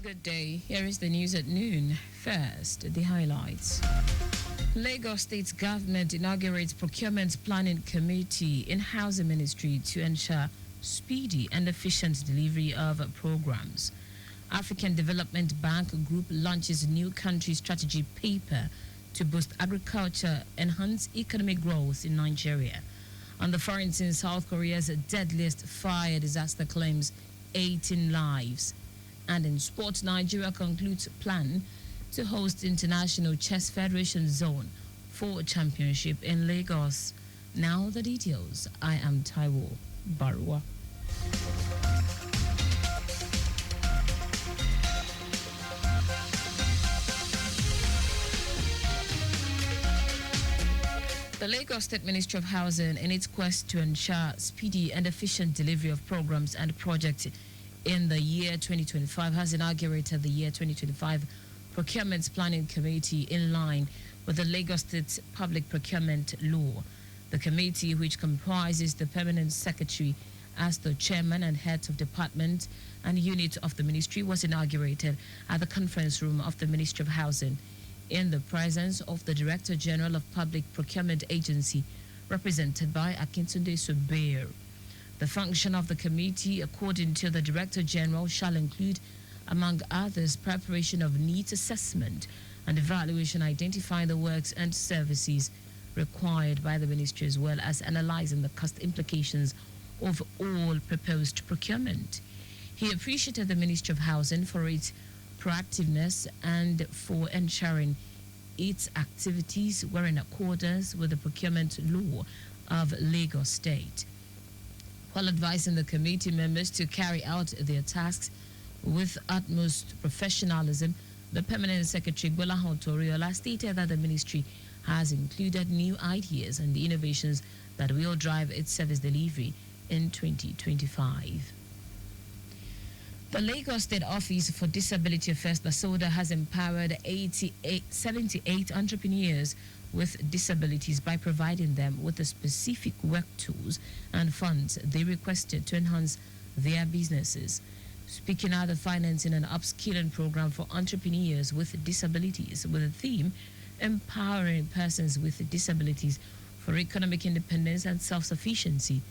Good day. Here is the news at noon. First, the highlights. Lagos State Government inaugurates Procurement Planning Committee in Housing Ministry to ensure speedy and efficient delivery of programs. African Development Bank Group launches new country strategy paper to boost agriculture, enhance economic growth in Nigeria. On the foreign scene, South Korea's deadliest fire disaster claims 18 lives. And in sport, Nigeria concludes plan to host International Chess Federation Zone 4 Championship in Lagos. Now the details. I am Taiwo Baruwa. The Lagos State Ministry of Housing, in its quest to ensure speedy and efficient delivery of programs and projects in the year 2025, has inaugurated the year 2025 Procurement Planning Committee in line with the Lagos State Public Procurement Law. The committee, which comprises the Permanent Secretary as the chairman and heads of department and unit of the ministry, was inaugurated at the conference room of the Ministry of Housing in the presence of the Director General of Public Procurement Agency, represented by Akintunde Sobeir. The function of the committee, according to the Director General, shall include, among others, preparation of needs assessment and evaluation, identifying the works and services required by the ministry, as well as analyzing the cost implications of all proposed procurement. He appreciated the Ministry of Housing for its proactiveness and for ensuring its activities were in accordance with the procurement law of Lagos State, while advising the committee members to carry out their tasks with utmost professionalism. The Permanent Secretary Gbolahan Toriola stated that the ministry has included new ideas and innovations that will drive its service delivery in 2025. The Lagos State Office for Disability Affairs, LASODA, has empowered 78 entrepreneurs with disabilities by providing them with the specific work tools and funds they requested to enhance their businesses. Speaking at the financing and upskilling program for entrepreneurs with disabilities with the theme Empowering Persons with Disabilities for Economic Independence and Self-Sufficiency,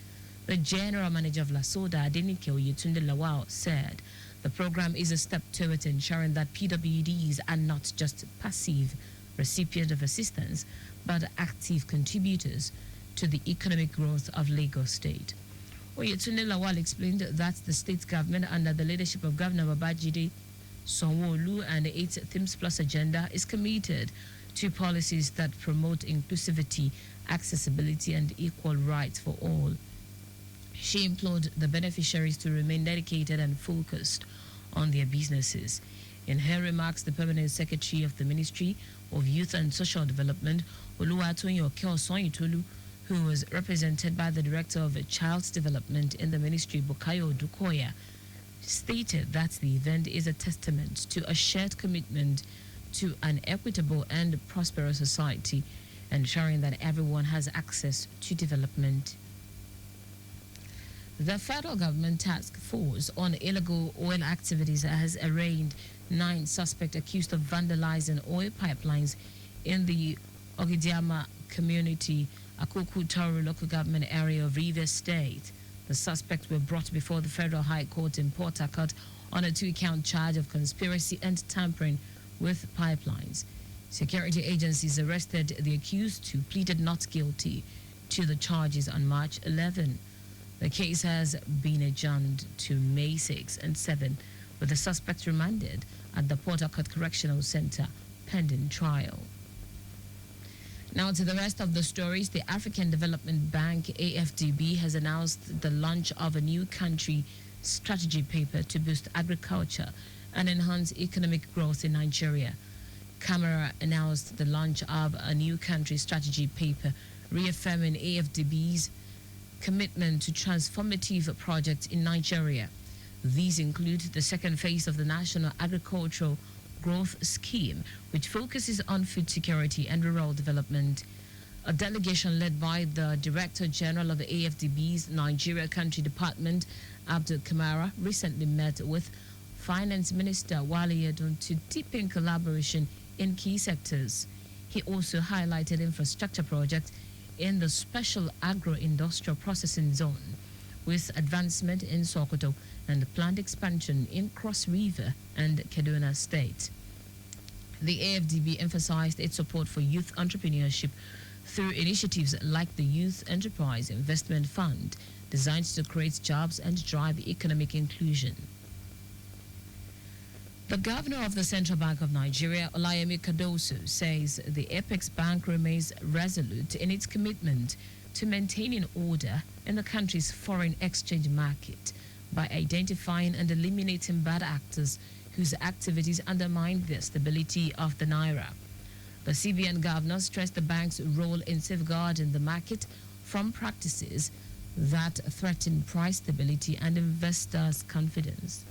the General Manager of LASODA, Adenike Oyetunde Lawal, said the program is a step towards ensuring that PWDs are not just passive recipients of assistance, but active contributors to the economic growth of Lagos State. Oyetunde Lawal explained that the state government, under the leadership of Governor Babajide Sanwo-Olu and the 8 Themes Plus agenda, is committed to policies that promote inclusivity, accessibility, and equal rights for all. She implored the beneficiaries to remain dedicated and focused on their businesses. In her remarks, the Permanent Secretary of the Ministry of Youth and Social Development, Oluwatoyin Okeosonyitolu, who was represented by the Director of Child Development in the Ministry, Bukayo Dukoya, stated that the event is a testament to a shared commitment to an equitable and prosperous society, ensuring that everyone has access to development. The federal government task force on illegal oil activities has arraigned 9 suspects accused of vandalizing oil pipelines in the Ogidiama community, Akuku Tauru local government area of Rivers State. The suspects were brought before the Federal High Court in Port Harcourt on a 2-count charge of conspiracy and tampering with pipelines. Security agencies arrested the accused, who pleaded not guilty to the charges on March 11. The case has been adjourned to May 6 and 7, with the suspects remanded at the Port Harcourt Correctional Center pending trial. Now to the rest of the stories. The African Development Bank, AFDB, has announced the launch of a new country strategy paper to boost agriculture and enhance economic growth in Nigeria. Camara announced the launch of a new country strategy paper, reaffirming AFDB's commitment to transformative projects in Nigeria. These include the second phase of the National Agricultural Growth Scheme, which focuses on food security and rural development. A delegation led by the Director General of the AFDB's Nigeria Country Department, Abdul Kamara, recently met with Finance Minister Wale Edun to deepen collaboration in key sectors. He also highlighted infrastructure projects in the special agro-industrial processing zone, with advancement in Sokoto and planned expansion in Cross River and Kaduna State. The AFDB emphasized its support for youth entrepreneurship through initiatives like the Youth Enterprise Investment Fund, designed to create jobs and drive economic inclusion. The governor of the Central Bank of Nigeria, Olayemi Cardoso, says the Apex Bank remains resolute in its commitment to maintaining order in the country's foreign exchange market by identifying and eliminating bad actors whose activities undermine the stability of the naira. The CBN governor stressed the bank's role in safeguarding the market from practices that threaten price stability and investors' confidence.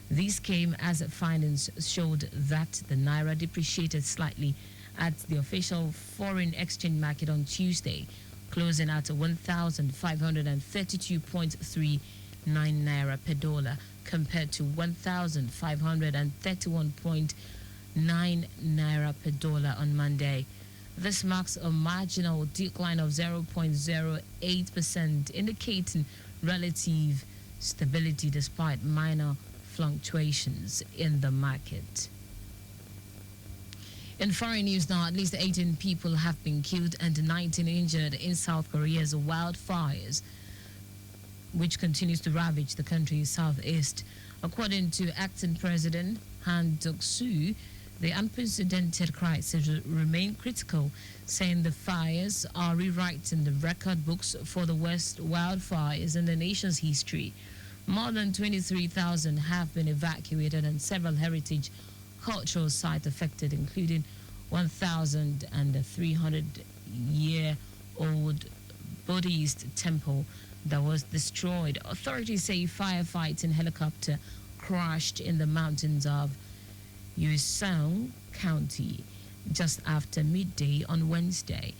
These came as findings showed that the naira depreciated slightly at the official foreign exchange market on Tuesday, closing at 1,532.39 naira per dollar compared to 1,531.9 naira per dollar on Monday. This marks a marginal decline of 0.08%, indicating relative stability despite minor fluctuations in the market. In foreign news now, at least 18 people have been killed and 19 injured in South Korea's wildfires, which continues to ravage the country's southeast. According to acting President Han Duck-soo, the unprecedented crisis remains critical, saying the fires are rewriting the record books for the worst wildfires in the nation's history. More than 23,000 have been evacuated and several heritage cultural sites affected, including 1,300-year-old Buddhist temple that was destroyed. Authorities say a firefighting helicopter crashed in the mountains of Uiseong County just after midday on Wednesday.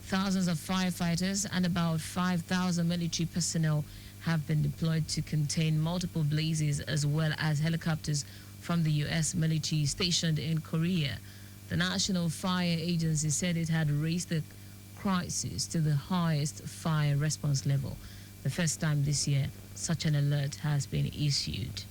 Thousands of firefighters and about 5,000 military personnel have been deployed to contain multiple blazes, as well as helicopters from the U.S. military stationed in Korea. The National Fire Agency said it had raised the crisis to the highest fire response level, the first time this year such an alert has been issued.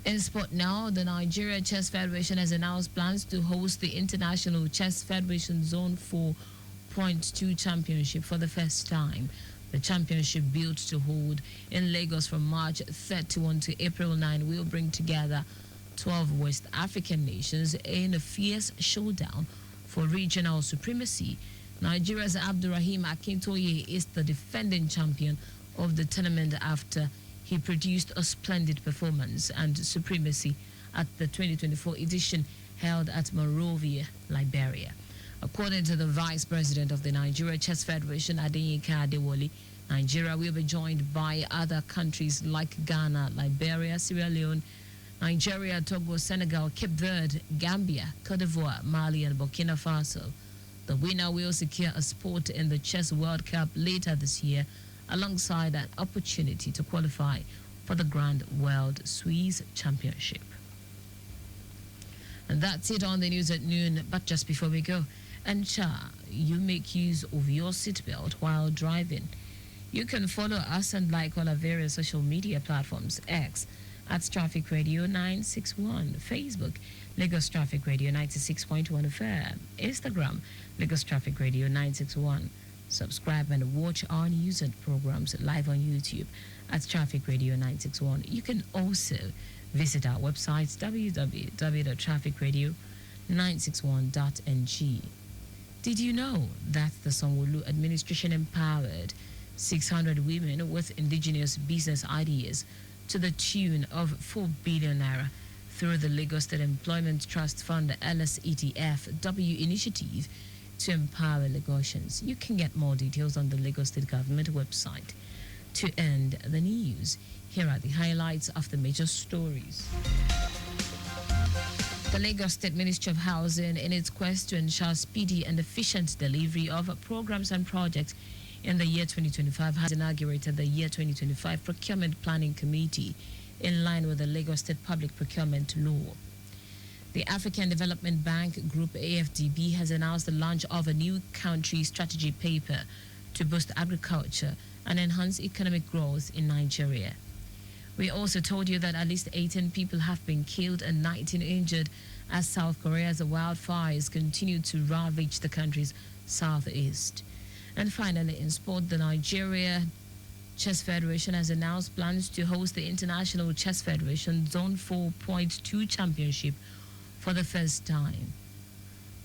In sport now, the Nigeria Chess Federation has announced plans to host the International Chess Federation Zone 4.2 Championship for the first time. The championship, built to hold in Lagos from March 31 to April 9, will bring together 12 West African nations in a fierce showdown for regional supremacy. Nigeria's Abdurrahim Akintoye is the defending champion of the tournament after he produced a splendid performance and supremacy at the 2024 edition held at Monrovia, Liberia. According to the Vice President of the Nigeria Chess Federation, Adeyinka Adewole, Nigeria will be joined by other countries like Ghana, Liberia, Sierra Leone, Nigeria, Togo, Senegal, Cape Verde, Gambia, Cote d'Ivoire, Mali, and Burkina Faso. The winner will secure a spot in the Chess World Cup later this year, alongside an opportunity to qualify for the Grand World Swiss Championship. And that's it on the news at noon. But just before we go, ensure you make use of your seatbelt while driving. You can follow us and like all our various social media platforms: X at Traffic Radio 961, Facebook Lagos Traffic Radio 96.1 FM, Instagram Lagos Traffic Radio 961. Subscribe and watch our news and programs live on YouTube at Traffic Radio 961. You can also visit our website www.trafficradio961.ng. Did you know that the Sanwo-Olu administration empowered 600 women with indigenous business ideas to the tune of 4 billion naira through the Lagos State Employment Trust Fund LSETF-W initiative to empower Lagosians? You can get more details on the Lagos State Government website. To end the news, here are the highlights of the major stories. The Lagos State Ministry of Housing, in its quest to ensure speedy and efficient delivery of programs and projects in the year 2025, has inaugurated the year 2025 Procurement Planning Committee in line with the Lagos State Public Procurement Law. The African Development Bank Group AFDB has announced the launch of a new country strategy paper to boost agriculture and enhance economic growth in Nigeria. We also told you that at least 18 people have been killed and 19 injured as South Korea's wildfires continue to ravage the country's southeast. And finally, in sport, the Nigeria Chess Federation has announced plans to host the International Chess Federation Zone 4.2 Championship for the first time.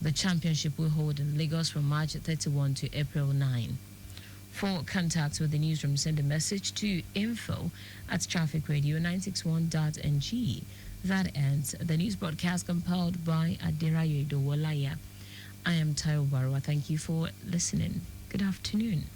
The championship will hold in Lagos from March 31 to April 9. For contacts with the newsroom, send a message to info@trafficradio961.ng. That ends the news broadcast compiled by Adirayo Dowolaya. I am Taiwo Baruwa. Thank you for listening. Good afternoon.